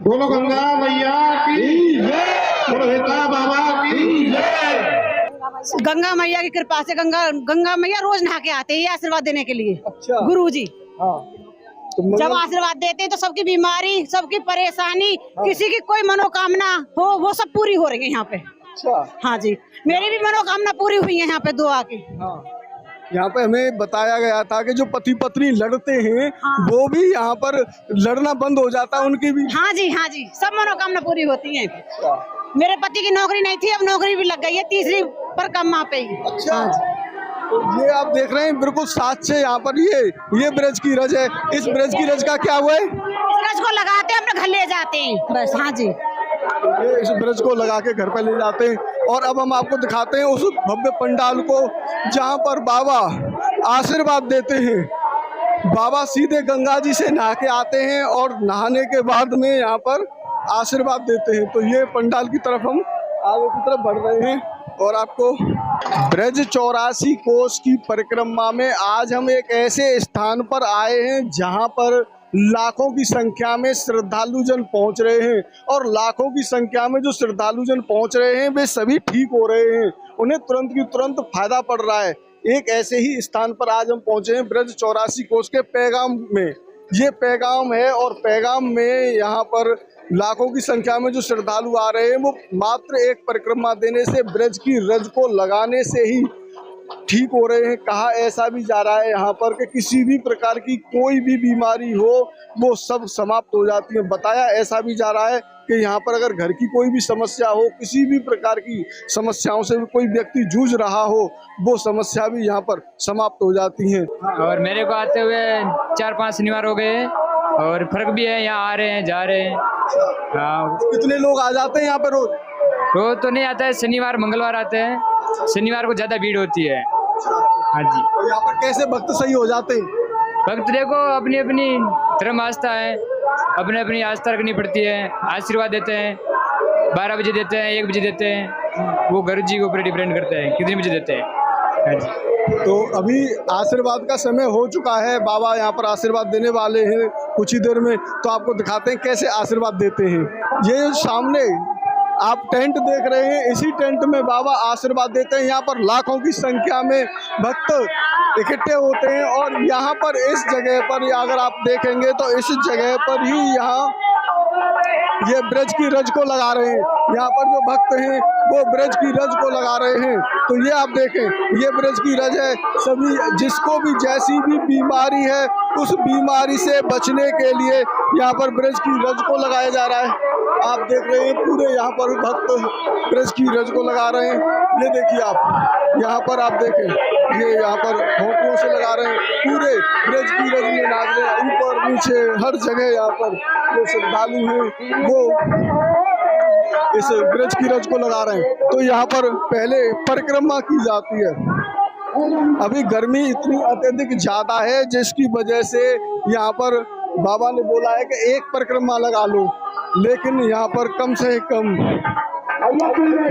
बोलो गंगा मैया की जय, बोलो हेता बाबा की जय। गंगा मैया की कृपा से गंगा मैया रोज नहा के आते हैं आशीर्वाद देने के लिए। अच्छा। गुरु जी हाँ। तो जब आशीर्वाद देते हैं तो सबकी बीमारी, सबकी परेशानी, हाँ। किसी की कोई मनोकामना हो वो सब पूरी हो रही है यहाँ पे। अच्छा। हाँ जी, मेरी भी मनोकामना पूरी हुई है यहाँ पे दुआ की। हाँ। यहाँ पे हमें बताया गया था कि जो पति पत्नी लड़ते हैं हाँ। वो भी यहाँ पर लड़ना बंद हो जाता है उनकी भी। हाँ जी, सब मनोकामना पूरी होती है। मेरे पति की नौकरी नहीं थी, अब नौकरी भी लग गई है, तीसरी परिक्रमा पे ही। अच्छा। तो ये आप देख रहे हैं बिल्कुल साथ से यहाँ पर ये ब्रज की रज है। इस ब्रज की रज का क्या हुआ है? रज को लगाते हैं अपने घर ले जाते हैं बस। हाँ जी, ये इस ब्रज को लगा के घर पे ले जाते हैं। और अब हम आपको दिखाते हैं उस भव्य पंडाल को जहाँ पर बाबा आशीर्वाद देते हैं। बाबा सीधे गंगा जी से नहा के आते हैं और नहाने के बाद में यहाँ पर आशीर्वाद देते हैं। तो ये पंडाल की तरफ हम आगे की तरफ बढ़ रहे हैं और आपको ब्रज 84 कोस की परिक्रमा में आज हम एक ऐसे स्थान पर आए हैं जहाँ पर लाखों की संख्या में श्रद्धालुजन पहुँच रहे हैं। और लाखों की संख्या में जो श्रद्धालुजन पहुँच रहे हैं वे सभी ठीक हो रहे हैं, उन्हें तुरंत की तुरंत फायदा पड़ रहा है। एक ऐसे ही स्थान पर आज हम पहुँचे हैं ब्रज 84 कोस के पैगाम में। ये पैगाम है और पैगाम में यहाँ पर लाखों की संख्या में जो श्रद्धालु आ रहे हैं वो मात्र एक परिक्रमा देने से, ब्रज की रज को लगाने से ही ठीक हो रहे हैं। कहा ऐसा भी जा रहा है यहाँ पर कि किसी भी प्रकार की कोई भी बीमारी हो वो सब समाप्त हो जाती है। बताया ऐसा भी जा रहा है कि यहाँ पर अगर घर की कोई भी समस्या हो, किसी भी प्रकार की समस्याओं से भी कोई व्यक्ति जूझ रहा हो, वो समस्या भी यहाँ पर समाप्त हो जाती है। और मेरे को आते हुए 4-5 शनिवार हो गए और फर्क भी है, यहाँ आ रहे हैं जा रहे हैं। हाँ। कितने लोग आ जाते हैं यहाँ पर रोज? रोज तो नहीं आता है, शनिवार मंगलवार आते हैं। शनिवार को ज्यादा भीड़ होती है। हाँ जी। और यहाँ पर कैसे भक्त सही हो जाते हैं? भक्त देखो अपनी अपनी धर्म आस्था है, अपनी अपनी आस्था रखनी पड़ती है। आशीर्वाद देते हैं 12 बजे देते हैं, 1 बजे देते हैं, वो गुरु जी के ऊपर डिपेंड करते हैं कितने बजे देते हैं। हाँ जी। तो अभी आशीर्वाद का समय हो चुका है, बाबा यहाँ पर आशीर्वाद देने वाले हैं कुछ ही देर में। तो आपको दिखाते हैं कैसे आशीर्वाद देते हैं। ये सामने आप टेंट देख रहे हैं, इसी टेंट में बाबा आशीर्वाद देते हैं। यहाँ पर लाखों की संख्या में भक्त इकट्ठे होते हैं और यहाँ पर इस जगह पर अगर आप देखेंगे तो इस जगह पर ही यहाँ ये ब्रज की रज को लगा रहे हैं। यहाँ पर जो भक्त हैं वो ब्रज की रज को लगा रहे हैं। तो ये आप देखें, ये ब्रज की रज है। सभी जिसको भी जैसी भी बीमारी है उस बीमारी से बचने के लिए यहाँ पर ब्रज की रज को लगाया जा रहा है। आप देख रहे हैं पूरे यहाँ पर भक्त ब्रज की रज को लगा रहे हैं। ये देखिए आप यहाँ पर आप देखें, ये यहाँ पर होठों से लगा रहे हैं, पूरे ब्रज की रज में नाच रहे हैं। ऊपर नीचे हर जगह यहाँ पर जो श्रद्धालु हैं वो इस ब्रज की रज को लगा रहे हैं। तो यहाँ पर पहले परिक्रमा की जाती है। अभी गर्मी इतनी अत्यधिक ज्यादा है जिसकी वजह से यहाँ पर बाबा ने बोला है कि एक परिक्रमा लगा लो, लेकिन यहाँ पर कम से कम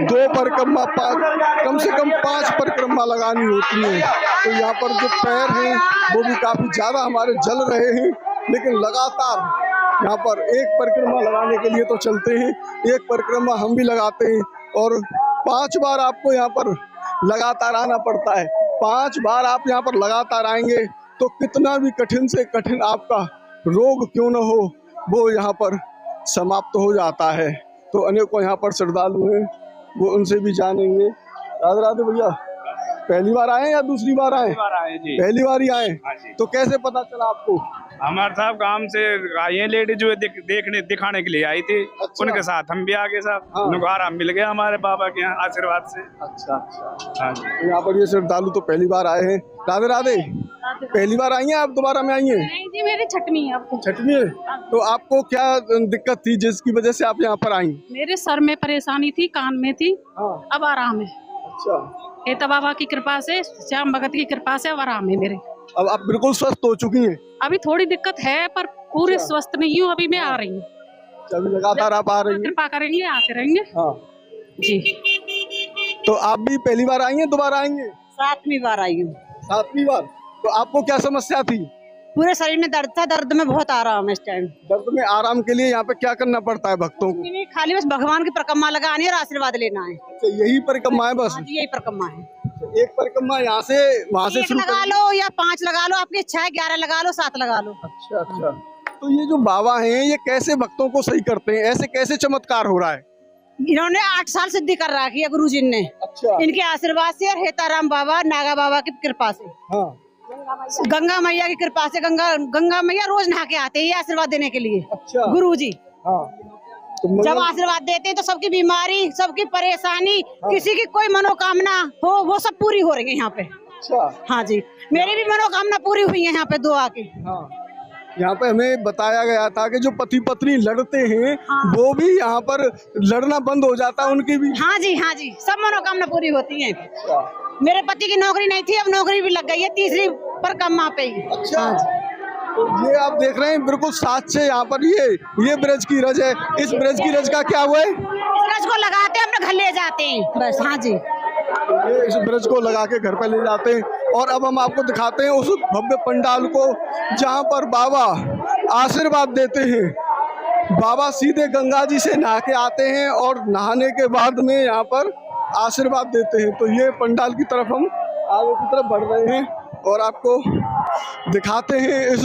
2 परिक्रमा, कम से कम 5 परिक्रमा लगानी होती है। तो यहाँ पर जो पैर हैं वो भी काफी ज्यादा हमारे जल रहे हैं, लेकिन लगातार यहाँ पर एक परिक्रमा लगाने के लिए तो चलते हैं, एक परिक्रमा हम भी लगाते हैं और 5 बार आपको यहाँ पर लगातार आना पड़ता है। 5 बार आप यहाँ पर लगातार आएंगे तो कितना भी कठिन से कठिन आपका रोग क्यों न हो वो यहाँ पर समाप्त हो जाता है। तो अनेकों यहाँ पर श्रद्धालु हैं, वो उनसे भी जानेंगे। राधे राधे भैया, पहली बार आए या दूसरी बार आए? पहली बार ही आए। तो कैसे पता चला आपको? हमारे साहब काम से ये लेडी जो देखने दिखाने के लिए आई थी। अच्छा। उनके साथ हम भी आगे साहब। हाँ। उनको आराम मिल गया हमारे बाबा के यहाँ आशीर्वाद से। अच्छा अच्छा। हाँ जी। यहाँ पर ये श्रद्धालु तो पहली बार आए हैं। राधे राधे। पहली बार आई हैं आप? दोबारा में आई हैं? नहीं जी, मेरी छठवीं है। छठवीं है। तो आपको क्या दिक्कत थी जिसकी वजह से आप यहाँ पर आई? मेरे सर में परेशानी थी, कान में थी। हाँ। अब आराम है। अच्छा। हेता बाबा की कृपा से, श्याम भगत की कृपा से अब आराम है मेरे। अब आप बिल्कुल स्वस्थ हो चुकी हैं? अभी थोड़ी दिक्कत है पर पूरे स्वस्थ नहीं हूँ। अभी मैं आ रही हूँ। अभी लगातार आप आ रही हैं? कृपा करेंगे, आते रहेंगे। हाँ जी। तो आप भी पहली बार आई हैं, दोबारा आएंगे? 7वीं बार आई हूँ। 7वीं बार। तो आपको क्या समस्या थी? पूरे शरीर में दर्द था, दर्द में बहुत आराम है इस टाइम। दर्द में आराम के लिए यहाँ पे क्या करना पड़ता है भक्तों को? खाली बस भगवान की परिक्रमा लगानी और आशीर्वाद लेना है। अच्छा, यही परिक्रमा है बस? हाँ जी, यही परिक्रमा है। एक परिक्रमा यहाँ से वहाँ से शुरू लगा लो या 5 लगा लो, आपकी इच्छा है, 11 लगा लो, 7 लगा लो। अच्छा अच्छा। तो ये जो बाबा हैं ये कैसे भक्तों को सही करते हैं? ऐसे कैसे चमत्कार हो रहा है? इन्होंने 8 साल सिद्धि कर रखी है गुरुजी ने। अच्छा। इनके आशीर्वाद से और हेताराम बाबा, नागा बाबा की कृपा से, हाँ। गंगा मैया की कृपा से, गंगा मैया रोज नहा के आते हैं ये आशीर्वाद देने के लिए। अच्छा। गुरुजी हाँ। तो जब आशीर्वाद देते हैं तो सबकी बीमारी, सबकी परेशानी, किसी की कोई मनोकामना हो वो सब पूरी हो रही है यहाँ पे। अच्छा। हाँ जी, मेरी भी मनोकामना पूरी हुई है यहाँ पे दुआ की। हाँ। यहाँ पे हमें बताया गया था कि जो पति पत्नी लड़ते हैं वो भी यहाँ पर लड़ना बंद हो जाता है उनकी भी। हाँ जी, हाँ जी, सब मनोकामना पूरी होती है। मेरे पति की नौकरी नहीं थी, अब नौकरी भी लग गई है, तीसरी परिक्रमा पे ही। अच्छा। तो ये आप देख रहे हैं बिल्कुल साथ से यहाँ पर ये ब्रज की रज है। इस ब्रज की रज का क्या हुआ है? इस रज को लगाते हैं, अपने घर ले जाते हैं बस। हाँ जी, ये इस ब्रज को लगा के घर पे ले जाते हैं। और अब हम आपको दिखाते हैं उस भव्य पंडाल को जहाँ पर बाबा आशीर्वाद देते हैं। बाबा सीधे गंगा जी से नहा के आते हैं और नहाने के बाद में यहाँ पर आशीर्वाद देते हैं। तो ये पंडाल की तरफ हम आगे की तरफ बढ़ रहे हैं और आपको दिखाते हैं इस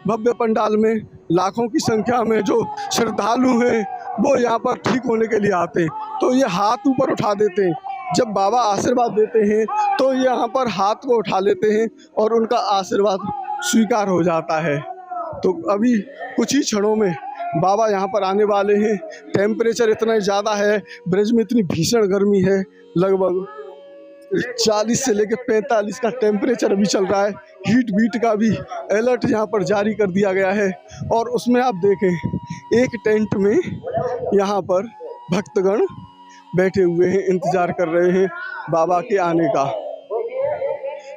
भव्य पंडाल में लाखों की संख्या में जो श्रद्धालु हैं वो यहाँ पर ठीक होने के लिए आते हैं। तो ये हाथ ऊपर उठा देते हैं। जब बाबा आशीर्वाद देते हैं तो यहाँ पर हाथ को उठा लेते हैं और उनका आशीर्वाद स्वीकार हो जाता है। तो अभी कुछ ही क्षणों में बाबा यहाँ पर आने वाले हैं। टेम्परेचर इतना ज़्यादा है, ब्रज में इतनी भीषण गर्मी है, लगभग 40 से लेकर 45 का टेम्परेचर अभी चल रहा है। हीट बीट का भी अलर्ट यहाँ पर जारी कर दिया गया है। और उसमें आप देखें एक टेंट में यहाँ पर भक्तगण बैठे हुए हैं, इंतजार कर रहे हैं बाबा के आने का।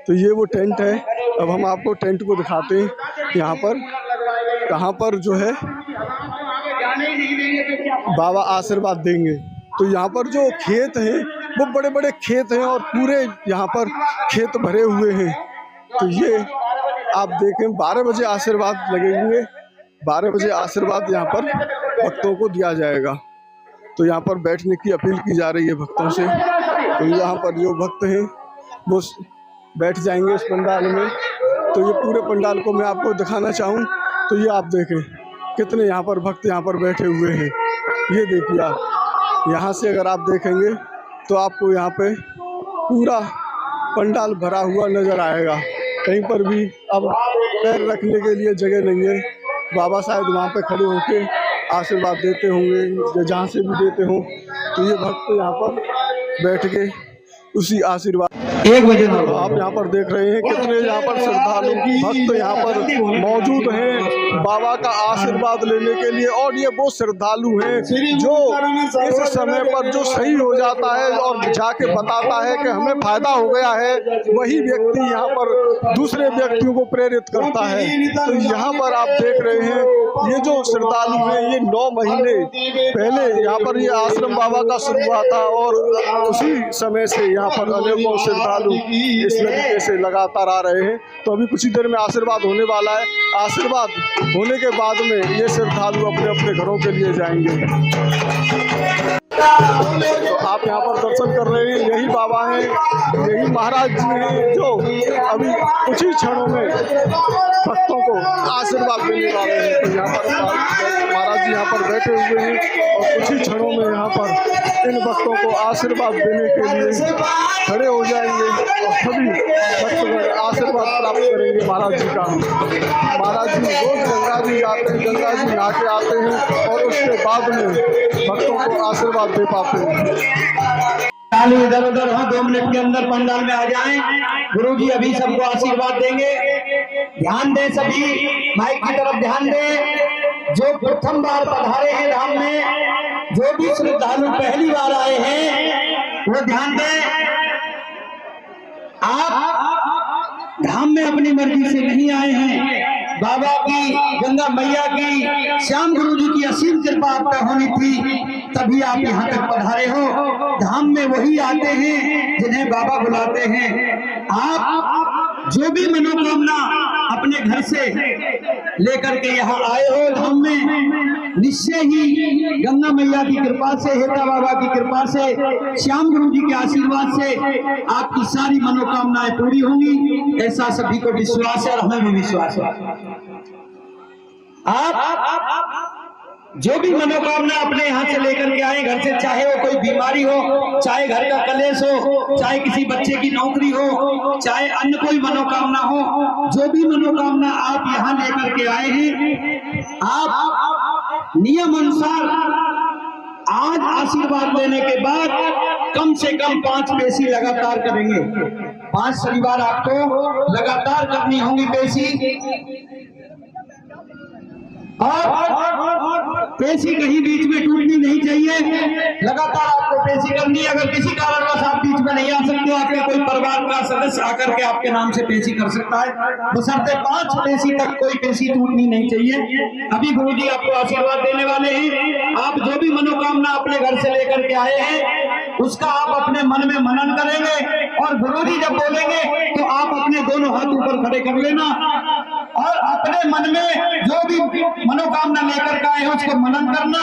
तो ये वो टेंट है। अब हम आपको टेंट को दिखाते हैं यहाँ पर कहाँ पर जो है बाबा आशीर्वाद देंगे। तो यहाँ पर जो खेत हैं वो बड़े बड़े खेत हैं और पूरे यहाँ पर खेत भरे हुए हैं। तो ये आप देखें 12 बजे आशीर्वाद लगेंगे। 12 बजे आशीर्वाद यहाँ पर भक्तों को दिया जाएगा। तो यहाँ पर बैठने की अपील की जा रही है भक्तों से। तो यहाँ पर जो भक्त हैं वो बैठ जाएंगे इस पंडाल में। तो ये पूरे पंडाल को मैं आपको दिखाना चाहूँ तो ये आप देखें कितने यहाँ पर भक्त यहाँ पर बैठे हुए हैं। ये देखिए आप यहाँ से अगर आप देखेंगे तो आपको यहाँ पे पूरा पंडाल भरा हुआ नज़र आएगा। कहीं पर भी अब पैर रखने के लिए जगह नहीं है। बाबा शायद वहाँ पे खड़े होके आशीर्वाद देते होंगे, जहाँ से भी देते हों। तो ये भक्त यहाँ पर बैठ के उसी आशीर्वाद 1 बजे आप यहाँ पर देख रहे हैं कितने यहाँ पर श्रद्धालु भक्त यहाँ पर मौजूद हैं बाबा का आशीर्वाद लेने के लिए। और ये वो श्रद्धालु हैं जो इस समय पर जो सही हो जाता है और जाके बताता है कि हमें फायदा हो गया है, वही व्यक्ति यहाँ पर दूसरे व्यक्तियों को प्रेरित करता है। तो यहाँ पर आप देख रहे हैं ये जो श्रद्धालु हैं ये 9 महीने पहले यहाँ पर ये आश्रम बाबा का शुरू हुआ था और उसी समय से यहाँ पर अनेकों श्रद्धालु इस तरीके से लगातार आ रहे हैं। तो अभी कुछ ही देर में आशीर्वाद होने वाला है। आशीर्वाद होने के बाद में ये श्रद्धालु अपने अपने घरों के लिए जाएंगे। तो आप यहाँ पर दर्शन कर रहे हैं यही बाबा हैं, यही महाराज जी हैं जो अभी कुछ ही क्षणों में भक्तों को आशीर्वाद देने वाले हैं। तो यहाँ पर महाराज जी यहाँ पर बैठे हुए हैं और कुछ ही क्षणों में यहाँ पर इन भक्तों को आशीर्वाद देने के लिए खड़े हो जाएंगे और सभी भक्तगण आशीर्वाद प्राप्त करेंगे महाराज जी का। महाराज जी रोज गंगा जी आते हैं, गंगा जी नहा के आते हैं और उसके बाद में भक्तों को आशीर्वाद दे पाते हैं। इधर उधर हो, 2 मिनट के अंदर पंडाल में आ जाएं। गुरुजी अभी सबको आशीर्वाद देंगे। ध्यान दें, सभी माइक की तरफ ध्यान दें। जो प्रथम बार पधारे हैं धाम में, जो भी श्रद्धालु पहली बार आए हैं वो ध्यान दें। आप धाम में अपनी मर्जी से नहीं आए हैं, बाबा की, गंगा मैया की, श्याम गुरु जी की असीम कृपा आप पर होनी थी तभी आप यहाँ तक पधारे हो। धाम में वही आते हैं जिन्हें बाबा बुलाते हैं। आप जो भी मनोकामना अपने घर से लेकर के यहाँ आए हो धाम में, निश्चय ही गंगा मैया की कृपा से, हेता बाबा की कृपा से, श्याम गुरु जी के आशीर्वाद से आपकी सारी मनोकामनाएं पूरी होंगी, ऐसा सभी को विश्वास है और हमें भी विश्वास है। आप जो भी मनोकामना अपने यहाँ से लेकर के आए घर से, चाहे वो कोई बीमारी हो, चाहे घर का कलेश हो, चाहे किसी बच्चे की नौकरी हो, चाहे अन्य कोई मनोकामना हो, जो भी मनोकामना आप यहाँ लेकर के आए हैं, आप नियम अनुसार आज आशीर्वाद लेने के बाद कम से कम 5 पेशी लगातार करेंगे। 5 शनिवार आपको लगातार करनी होंगी पेशी, और पेशी कहीं बीच में टूटनी नहीं चाहिए, लगातार आपको पेशी करनी है। अगर किसी कारणवश आप बीच में नहीं आ सकते, आपके कोई परिवार का सदस्य आकर के आपके नाम से पेशी कर सकता है, बशर्ते 5 पेशी तक कोई पेशी टूटनी नहीं चाहिए। अभी गुरु जी आपको आशीर्वाद देने वाले हैं। आप जो भी मनोकामना अपने घर से लेकर के आए हैं उसका आप अपने मन में मनन करेंगे, और गुरु जी जब बोलेंगे तो आप अपने दोनों हाथ ऊपर खड़े कर लेना और अपने मन में जो भी मनोकामना लेकर के आए हैं उसको मनन करना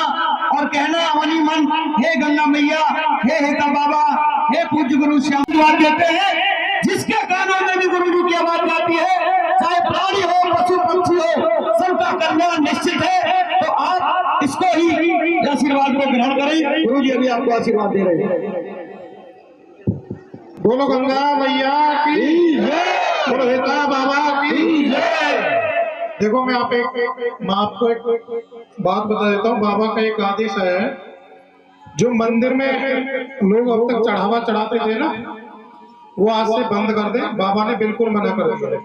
और कहना अवनी मन, हे गंगा मैया, हे हेता बाबा, हे पूज्य गुरु श्याम आशीर्वाद देते हैं। जिसके कानों में भी गुरु जी की आवाज आती है, चाहे प्राणी हो, पशु पक्षी हो, सबका कल्याण निश्चित है। तो आप इसको ही आशीर्वाद को ग्रहण करें। गुरु जी अभी आपको आशीर्वाद दे रहे हैं। बोलो गंगा मैया की जय, बोलो हेता बाबा की जय। देखो मैं आपको एक बात बता देता हूँ। बाबा का एक आदेश है, जो मंदिर में लोग अब तक चढ़ावा चढ़ाते थे ना, वो आज से बंद कर दे। बाबा ने बिल्कुल मना कर दिया,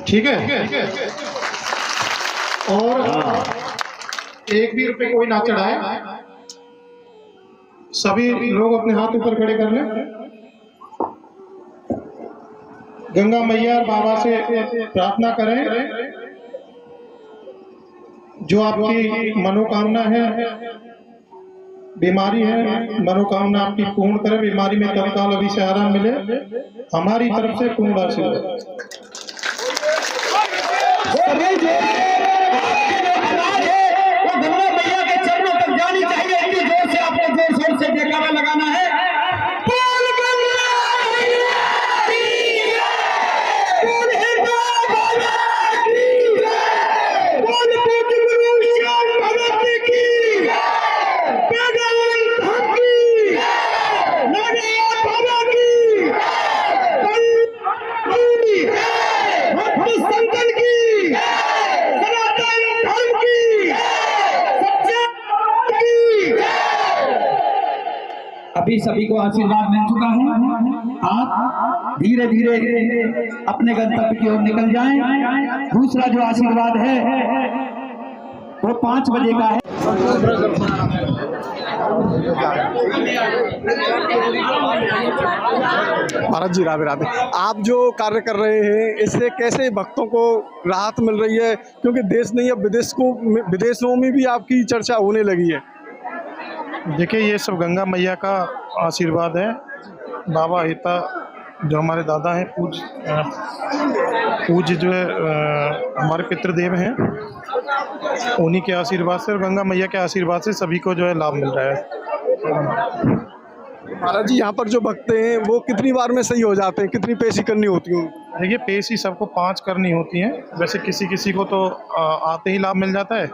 ठीक है। और 1 भी रुपए कोई ना चढ़ाए, सभी लोग अपने हाथ ऊपर खड़े कर लें। गंगा मैया और बाबा से प्रार्थना करें, जो आपकी मनोकामना है, बीमारी है, मनोकामना आपकी पूर्ण करे, बीमारी में तत्काल अभी से आराम मिले, हमारी तरफ से पूर्ण आशीर्वाद। गंगा मैया के चरणों तक जानी चाहिए, इतनी जोर से आपको जोर शोर से जयकारा लगाना है। अभी सभी को आशीर्वाद मिल चुका है। आप धीरे धीरे अपने गंतव्य की ओर निकल जाएं। दूसरा जो आशीर्वाद है वो 5 बजे का है। महाराज जी राधे राधे। आप जो कार्य कर रहे हैं इससे कैसे भक्तों को राहत मिल रही है, क्योंकि देश नहीं अब विदेशों में भी आपकी चर्चा होने लगी है। देखिए, ये सब गंगा मैया का आशीर्वाद है। बाबा हेता जो हमारे दादा हैं, पूज्य जो है हमारे पितृदेव हैं, उन्हीं के आशीर्वाद से और गंगा मैया के आशीर्वाद से सभी को जो है लाभ मिल रहा है। महाराज जी, यहाँ पर जो भक्त हैं वो कितनी बार में सही हो जाते हैं, कितनी पेशी करनी होती है? देखिए, पेशी सबको 5 करनी होती हैं। वैसे किसी किसी को तो आते ही लाभ मिल जाता है,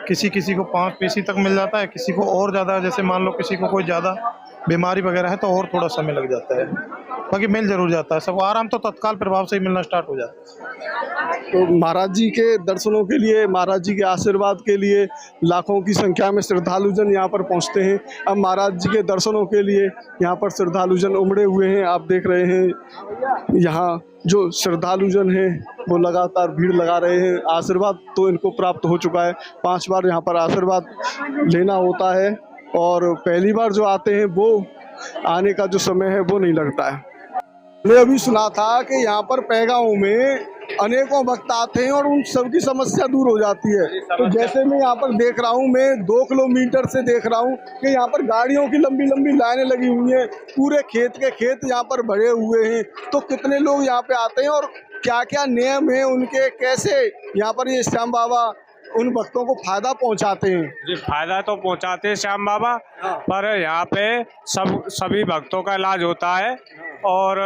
किसी किसी को 5 पेशी तक मिल जाता है, किसी को और ज़्यादा, जैसे मान लो किसी को कोई ज़्यादा बीमारी वगैरह है तो और थोड़ा समय लग जाता है, बाकी मिल जरूर जाता है। सबको आराम तो तत्काल प्रभाव से ही मिलना स्टार्ट हो जाता है। तो महाराज जी के दर्शनों के लिए, महाराज जी के आशीर्वाद के लिए लाखों की संख्या में श्रद्धालुजन यहाँ पर पहुँचते हैं। अब महाराज जी के दर्शनों के लिए यहाँ पर श्रद्धालुजन उमड़े हुए हैं। आप देख रहे हैं यहाँ जो श्रद्धालुजन हैं वो लगातार भीड़ लगा रहे हैं। आशीर्वाद तो इनको प्राप्त हो चुका है, 5 बार यहाँ पर आशीर्वाद लेना होता है और पहली बार जो आते हैं वो आने का जो समय है वो नहीं लगता है। मैंने अभी सुना था कि यहाँ पर पैगांव में अनेकों भक्त आते हैं और उन सबकी समस्या दूर हो जाती है। तो जैसे मैं यहाँ पर देख रहा हूँ, मैं 2 किलोमीटर से देख रहा हूँ कि यहाँ पर गाड़ियों की लंबी लंबी लाइनें लगी हुई हैं, पूरे खेत के खेत यहाँ पर भरे हुए हैं। तो कितने लोग यहाँ पे आते हैं और क्या क्या नियम है उनके, कैसे यहाँ पर ये श्याम बाबा उन भक्तों को फायदा पहुँचाते हैं? जी, फायदा तो पहुंचाते हैं श्याम बाबा, पर यहाँ पे सभी भक्तों का इलाज होता है और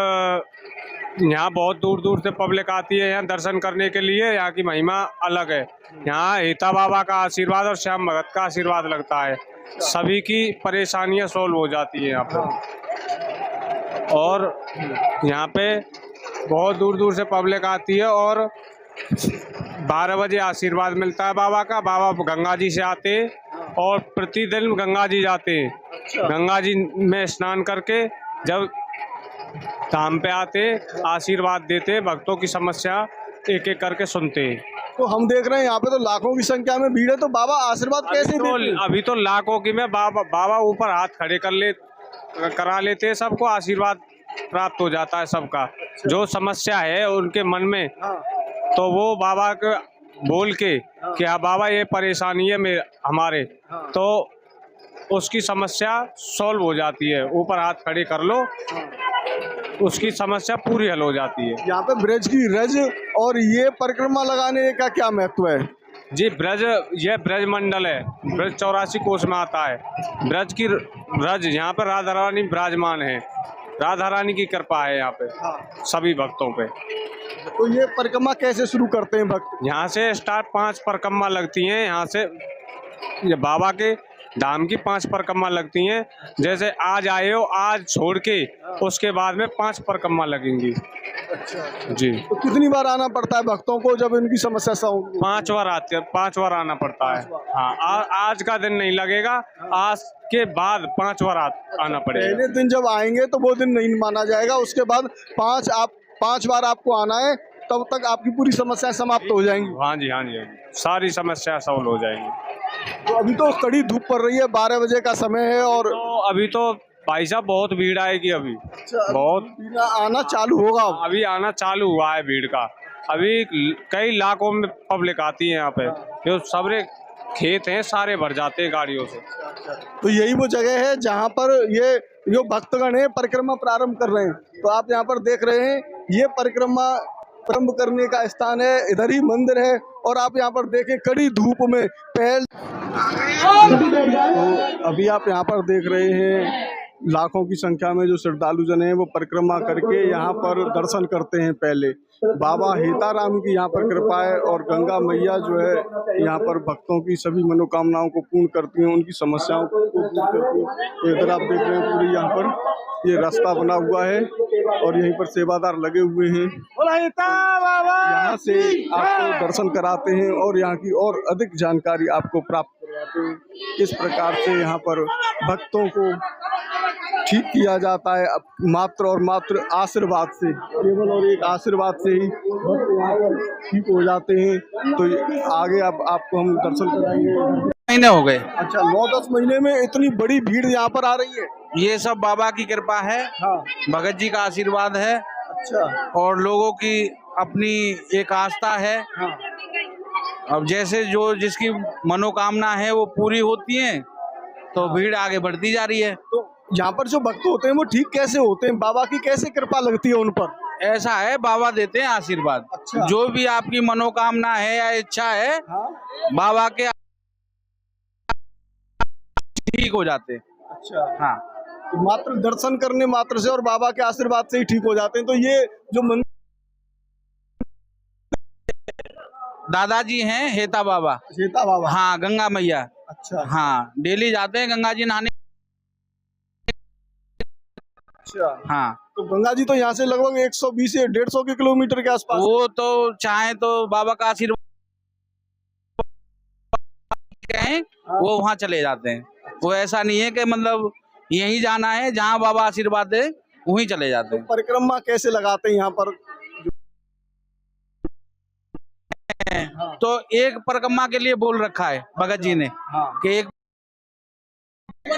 यहाँ बहुत दूर दूर से पब्लिक आती है यहाँ दर्शन करने के लिए। यहाँ की महिमा अलग है। यहाँ हेता बाबा का आशीर्वाद और श्याम भगत का आशीर्वाद लगता है, सभी की परेशानियाँ सॉल्व हो जाती है यहाँ पे। और यहाँ पे बहुत दूर दूर से पब्लिक आती है और 12 बजे आशीर्वाद मिलता है बाबा का। बाबा गंगा जी से आते हैं और प्रतिदिन गंगा जी जाते हैं। गंगा जी में स्नान करके जब धाम पे आते, आशीर्वाद देते, भक्तों की समस्या एक एक करके सुनते हैं। तो हम देख रहे हैं यहाँ पे तो लाखों की संख्या में भीड़ है, तो बाबा आशीर्वाद कैसे देते हैं? अभी तो लाखों की में बाबा ऊपर हाथ खड़े करा लेते हैं, सबको आशीर्वाद प्राप्त हो जाता है सबका। जो समस्या है उनके मन में, तो वो बाबा के बोल के कि हाँ बाबा ये परेशानी है हमारे, तो उसकी समस्या सॉल्व हो जाती है। ऊपर हाथ खड़े कर लो, उसकी समस्या पूरी हल हो जाती है। यहाँ पे ब्रज की रज और ये परिक्रमा लगाने का क्या महत्व है? जी, ये ब्रज मंडल है। ब्रज 84 कोस में आता है। ब्रज की रज, यहाँ पर राधा रानी विराजमान है। राधा रानी की कृपा है यहाँ पे सभी भक्तों पे। तो ये परिक्रमा कैसे शुरू करते हैं भक्त? यहाँ से स्टार्ट 5 परिक्रमा लगती हैं। यहाँ से ये बाबा के धाम की 5 परिक्रमा लगती हैं। जैसे आज आए हो, आज छोड़ के उसके बाद में 5 परिक्रमा लगेंगी। अच्छा जी। तो कितनी बार आना पड़ता है भक्तों को जब इनकी समस्या सॉल्व? 5 बार आते हैं, 5 बार आना पड़ता है। हाँ, आज का दिन नहीं लगेगा, आज के बाद 5 बार आना पड़ेगा। पहले दिन जब आएंगे तो वो दिन नहीं माना जाएगा, उसके बाद 5 बार आपको आना है, तब तक आपकी पूरी समस्याएं समाप्त हो जाएंगी। हाँ जी, हाँ जी, सारी समस्या सॉल्व हो जाएंगी। तो अभी तो कड़ी धूप पड़ रही है, 12 बजे का समय है और तो अभी तो भाई साहब बहुत भीड़ आएगी अभी। बहुत आना चालू होगा। अभी आना चालू हुआ है भीड़ का। अभी कई लाखों में पब्लिक आती है यहाँ पे, जो सारे खेत हैं सारे भर जाते हैं गाड़ियों से। तो यही वो जगह है जहाँ पर ये जो भक्तगण है परिक्रमा प्रारंभ कर रहे हैं। तो आप यहाँ पर देख रहे हैं, ये परिक्रमा प्रारंभ करने का स्थान है, इधर ही मंदिर है। और आप यहाँ पर देखें कड़ी धूप में तो अभी आप यहाँ पर देख रहे हैं लाखों की संख्या में जो श्रद्धालु जन हैं वो परिक्रमा करके यहाँ पर दर्शन करते हैं। पहले बाबा हेताराम की यहाँ पर कृपा है और गंगा मैया जो है यहाँ पर भक्तों की सभी मनोकामनाओं को पूर्ण करती हैं, उनकी समस्याओं को दूर करती हैं। इधर आप देख रहे हैं पूरी यहाँ पर ये रास्ता बना हुआ है और यहीं पर सेवादार लगे हुए हैं। यहाँ से आपको दर्शन कराते हैं और यहाँ की और अधिक जानकारी आपको प्राप्त करवाते हैं, किस प्रकार से यहाँ पर भक्तों को ठीक किया जाता है मात्र और मात्र आशीर्वाद से। केवल और एक आशीर्वाद से ही भक्त यहाँ पर ठीक हो जाते हैं। तो आगे आपको हम दर्शन कराएंगे। महीने हो गए। अच्छा, 9-10 महीने में इतनी बड़ी भीड़ यहाँ पर आ रही है? ये सब बाबा की कृपा है। हाँ। भगत जी का आशीर्वाद है। अच्छा। और लोगों की अपनी एक आस्था है। हाँ। अब जैसे जो जिसकी मनोकामना है वो पूरी होती है तो भीड़ आगे बढ़ती जा रही है। तो यहाँ पर जो भक्त होते हैं वो ठीक कैसे होते हैं? बाबा की कैसे कृपा लगती है उन पर? ऐसा है, बाबा देते हैं आशीर्वाद। अच्छा। जो भी आपकी मनोकामना है या इच्छा है, हाँ? बाबा के ठीक हो जाते हैं। अच्छा। हाँ, तो मात्र दर्शन करने मात्र से और बाबा के आशीर्वाद से ही ठीक हो जाते हैं। तो ये जो मंदिर दादाजी हैं हेता बाबा। हेता बाबा। हाँ, गंगा मैया। अच्छा। हाँ, डेली जाते हैं गंगा जी नहाने। अच्छा। हाँ, तो गंगा जी तो यहाँ से लगभग 120 या 150 किलोमीटर के आसपास। वो तो चाहे तो बाबा का आशीर्वाद कहें वो वहाँ चले जाते हैं। वो ऐसा नहीं है कि मतलब यहीं जाना है, जहाँ बाबा आशीर्वाद दे वहीं चले जाते हैं। परिक्रमा कैसे लगाते हैं यहाँ पर? तो एक परिक्रमा के लिए बोल रखा है भगत जी ने कि एक तो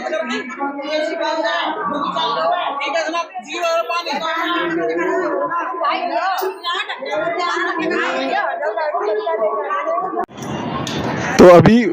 अभी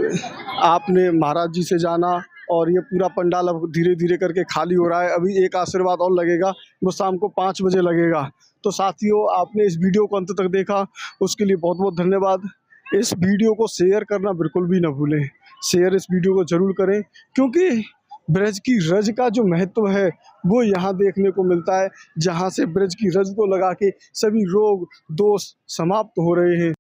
आपने महाराज जी से जाना और ये पूरा पंडाल अब धीरे धीरे करके खाली हो रहा है। अभी एक आशीर्वाद और लगेगा, वो शाम को 5 बजे लगेगा। तो साथियों, आपने इस वीडियो को अंत तक देखा, उसके लिए बहुत बहुत धन्यवाद। इस वीडियो को शेयर करना बिल्कुल भी ना भूलें। शेयर इस वीडियो को ज़रूर करें, क्योंकि ब्रज की रज का जो महत्व है वो यहाँ देखने को मिलता है, जहाँ से ब्रज की रज को लगा के सभी रोग दोष समाप्त हो रहे हैं।